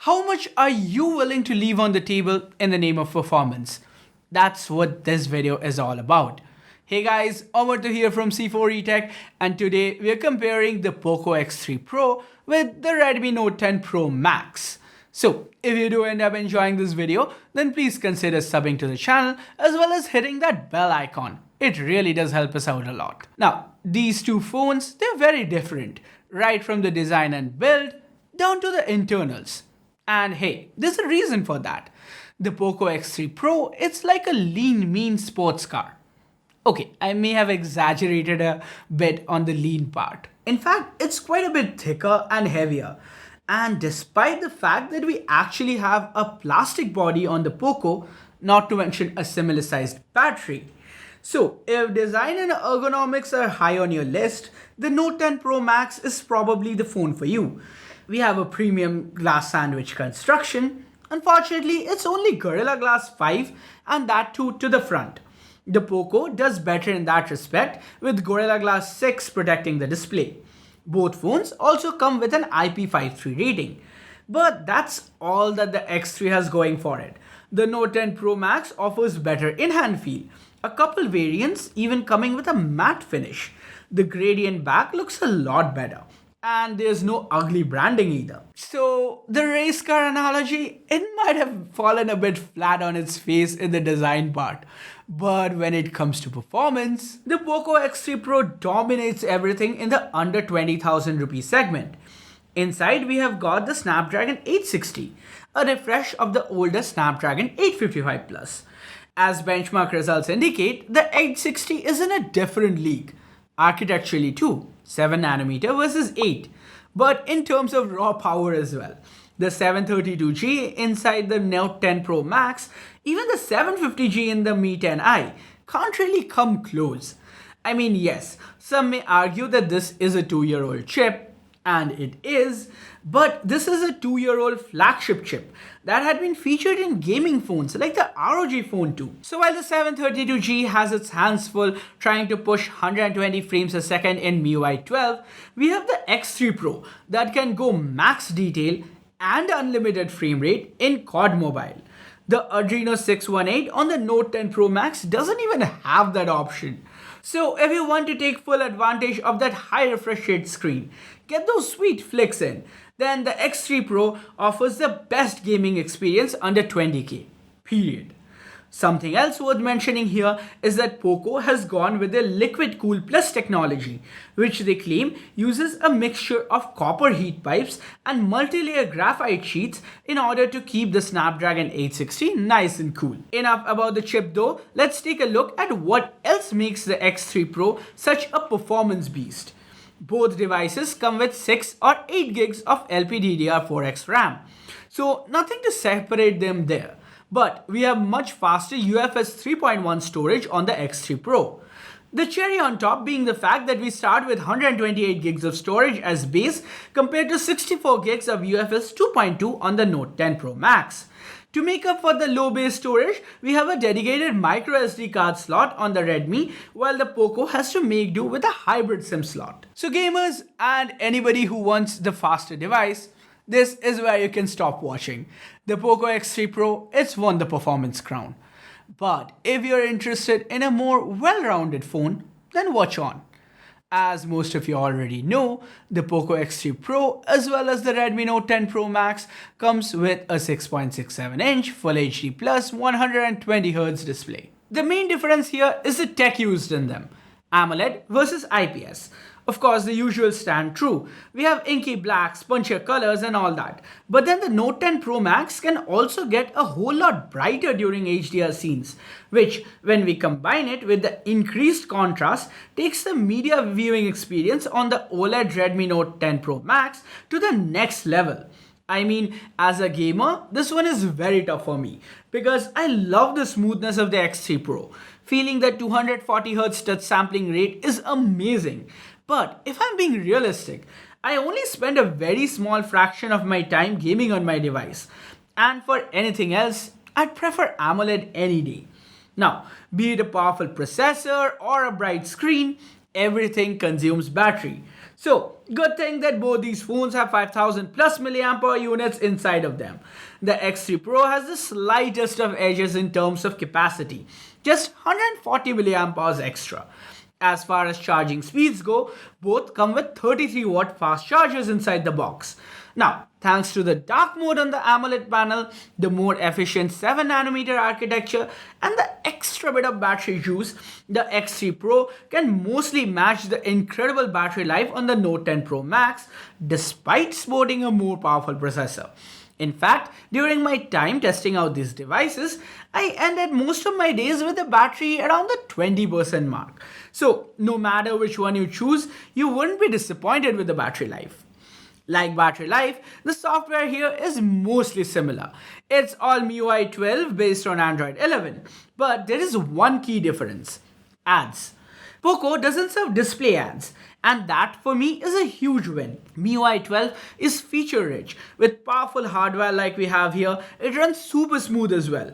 How much are you willing to leave on the table in the name of performance? That's what this video is all about. Hey guys, Omar here from C4eTech, and today we are comparing the POCO X3 Pro with the Redmi Note 10 Pro Max. So if you do end up enjoying this video, then please consider subbing to the channel as well as hitting that bell icon. It really does help us out a lot. Now, these two phones, they're very different, right from the design and build down to the internals. And hey, there's a reason for that. The POCO X3 Pro, it's like a lean, mean sports car. Okay, I may have exaggerated a bit on the lean part. In fact, it's quite a bit thicker and heavier. And despite the fact that we actually have a plastic body on the POCO, not to mention a similar sized battery. So, if design and ergonomics are high on your list, the Note 10 Pro Max is probably the phone for you. We have a premium glass sandwich construction. Unfortunately, it's only Gorilla Glass 5 and that too to the front. The POCO does better in that respect with Gorilla Glass 6 protecting the display. Both phones also come with an IP53 rating. But that's all that the X3 has going for it. The Note 10 Pro Max offers better in-hand feel. A couple variants even coming with a matte finish. The gradient back looks a lot better. And there's no ugly branding either. So the race car analogy, it might have fallen a bit flat on its face in the design part. But when it comes to performance, the POCO X3 Pro dominates everything in the under 20,000 rupee segment. Inside we have got the Snapdragon 860, a refresh of the older Snapdragon 855 Plus. As benchmark results indicate, the 860 is in a different league. Architecturally too, 7nm versus 8, but in terms of raw power as well. The 732G inside the Note 10 Pro Max, even the 750G in the Mi 10i can't really come close. I mean, yes, some may argue that this is a 2-year-old chip, and it is, but this is a 2-year-old flagship chip that had been featured in gaming phones like the ROG Phone 2. So while the 732G has its hands full trying to push 120 frames a second in MIUI 12, we have the X3 Pro that can go max detail and unlimited frame rate in COD Mobile. The Adreno 618 on the Note 10 Pro Max doesn't even have that option. So if you want to take full advantage of that high refresh rate screen, get those sweet flicks in, then the X3 Pro offers the best gaming experience under 20k. Period. Something else worth mentioning here is that POCO has gone with the Liquid Cool Plus technology, which they claim uses a mixture of copper heat pipes and multi-layer graphite sheets in order to keep the Snapdragon 860 nice and cool. Enough about the chip though, let's take a look at what else makes the X3 Pro such a performance beast. Both devices come with 6 or 8 gigs of LPDDR4X RAM, so nothing to separate them there. But we have much faster UFS 3.1 storage on the X3 Pro. The cherry on top being the fact that we start with 128 gigs of storage as base compared to 64 gigs of UFS 2.2 on the Note 10 Pro Max. To make up for the low base storage, we have a dedicated microSD card slot on the Redmi, while the POCO has to make do with a hybrid SIM slot. So gamers and anybody who wants the faster device, this is where you can stop watching. The POCO X3 Pro, it's won the performance crown. But if you're interested in a more well-rounded phone, then watch on. As most of you already know, the POCO X3 Pro as well as the Redmi Note 10 Pro Max comes with a 6.67-inch Full HD Plus 120Hz display. The main difference here is the tech used in them. AMOLED versus IPS. Of course, the usual stand true. We have inky blacks, punchier colors and all that. But then the Note 10 Pro Max can also get a whole lot brighter during HDR scenes, which when we combine it with the increased contrast takes the media viewing experience on the OLED Redmi Note 10 Pro Max to the next level. I mean, as a gamer, this one is very tough for me because I love the smoothness of the X3 Pro. Feeling that 240Hz touch sampling rate is amazing. But if I'm being realistic, I only spend a very small fraction of my time gaming on my device. And for anything else, I'd prefer AMOLED any day. Now, be it a powerful processor or a bright screen, everything consumes battery. So, good thing that both these phones have 5000 plus milliamp hour units inside of them. The X3 Pro has the slightest of edges in terms of capacity, just 140 milliamp hours extra. As far as charging speeds go, both come with 33 watt fast chargers inside the box. Now, thanks to the dark mode on the AMOLED panel, the more efficient 7nm architecture, and the extra bit of battery juice, the X3 Pro can mostly match the incredible battery life on the Note 10 Pro Max despite sporting a more powerful processor. In fact, during my time testing out these devices, I ended most of my days with a battery around the 20% mark. So, no matter which one you choose, you wouldn't be disappointed with the battery life. Like battery life, the software here is mostly similar. It's all MIUI 12 based on Android 11. But there is one key difference: ads. Poco doesn't serve display ads, and that for me is a huge win. MIUI 12 is feature rich with powerful hardware like we have here. It runs super smooth as well.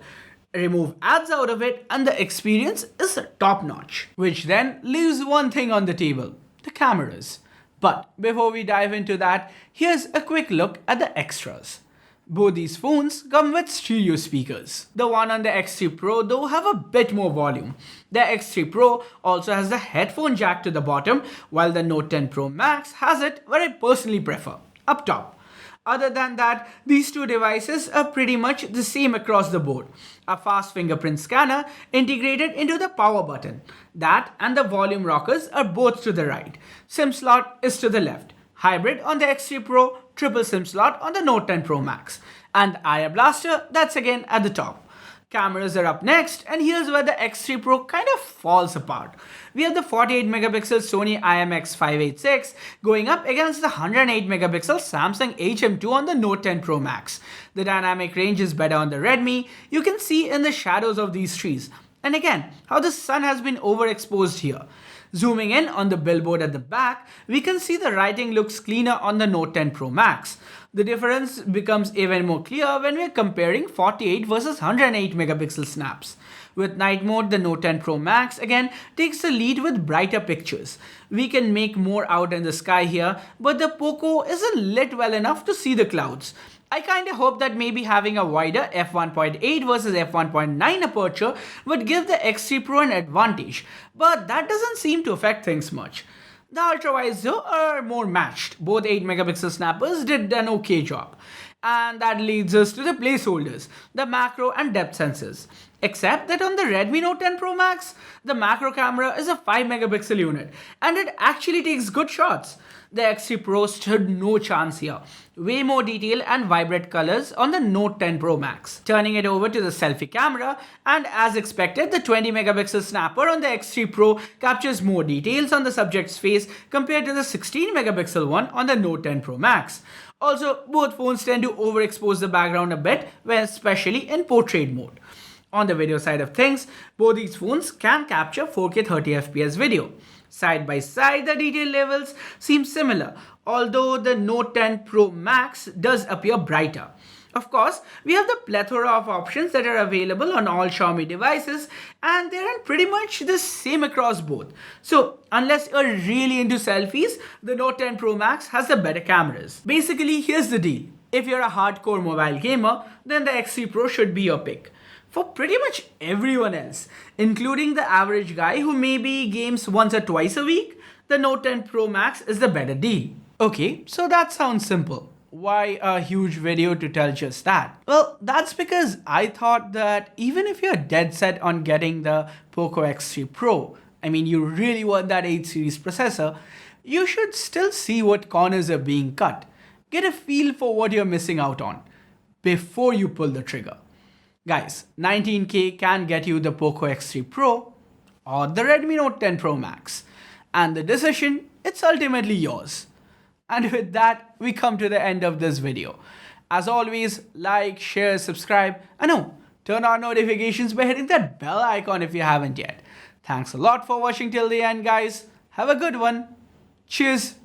Remove ads out of it and the experience is top notch. Which then leaves one thing on the table: the cameras. But before we dive into that, here's a quick look at the extras. Both these phones come with stereo speakers. The one on the X3 Pro though have a bit more volume. The X3 Pro also has the headphone jack to the bottom, while the Note 10 Pro Max has it where I personally prefer, up top. Other than that, these two devices are pretty much the same across the board. A fast fingerprint scanner integrated into the power button. That and the volume rockers are both to the right. SIM slot is to the left. Hybrid on the X3 Pro, triple SIM slot on the Note 10 Pro Max. And IR blaster, that's again at the top. Cameras are up next, and here's where the X3 Pro kind of falls apart. We have the 48 megapixel Sony IMX586 going up against the 108 megapixel Samsung HM2 on the Note 10 Pro Max. The dynamic range is better on the Redmi. You can see in the shadows of these trees. And again, how the sun has been overexposed here. Zooming in on the billboard at the back, we can see the writing looks cleaner on the Note 10 Pro Max. The difference becomes even more clear when we are comparing 48 versus 108 megapixel snaps. With night mode, the Note 10 Pro Max again takes the lead with brighter pictures. We can make more out in the sky here, but the Poco isn't lit well enough to see the clouds. I kinda hope that maybe having a wider f1.8 versus f1.9 aperture would give the X3 Pro an advantage, but that doesn't seem to affect things much. The ultrawides though are more matched. Both 8 megapixel snappers did an okay job. And that leads us to the placeholders, the macro and depth sensors. Except that on the Redmi Note 10 Pro Max, the macro camera is a 5 megapixel unit and it actually takes good shots. The X3 Pro stood no chance here. Way more detail and vibrant colors on the Note 10 Pro Max. Turning it over to the selfie camera, and as expected, the 20 megapixel snapper on the X3 Pro captures more details on the subject's face compared to the 16 megapixel one on the Note 10 Pro Max. Also, both phones tend to overexpose the background a bit, especially in portrait mode. On the video side of things, both these phones can capture 4K 30fps video. Side by side, the detail levels seem similar, although the Note 10 Pro Max does appear brighter. Of course, we have the plethora of options that are available on all Xiaomi devices, and they're pretty much the same across both. So, unless you're really into selfies, the Note 10 Pro Max has the better cameras. Basically, here's the deal. If you're a hardcore mobile gamer, then the X3 Pro should be your pick. For pretty much everyone else, including the average guy who maybe games once or twice a week, the Note 10 Pro Max is the better deal. Okay, so that sounds simple. Why a huge video to tell just that? Well, that's because I thought that even if you're dead set on getting the Poco X3 Pro, you really want that 8 series processor, you should still see what corners are being cut. Get a feel for what you're missing out on before you pull the trigger. Guys, 19K can get you the Poco X3 Pro or the Redmi Note 10 Pro Max. And the decision, it's ultimately yours. And with that, we come to the end of this video. As always, like, share, subscribe, and turn on notifications by hitting that bell icon if you haven't yet. Thanks a lot for watching till the end, guys. Have a good one. Cheers.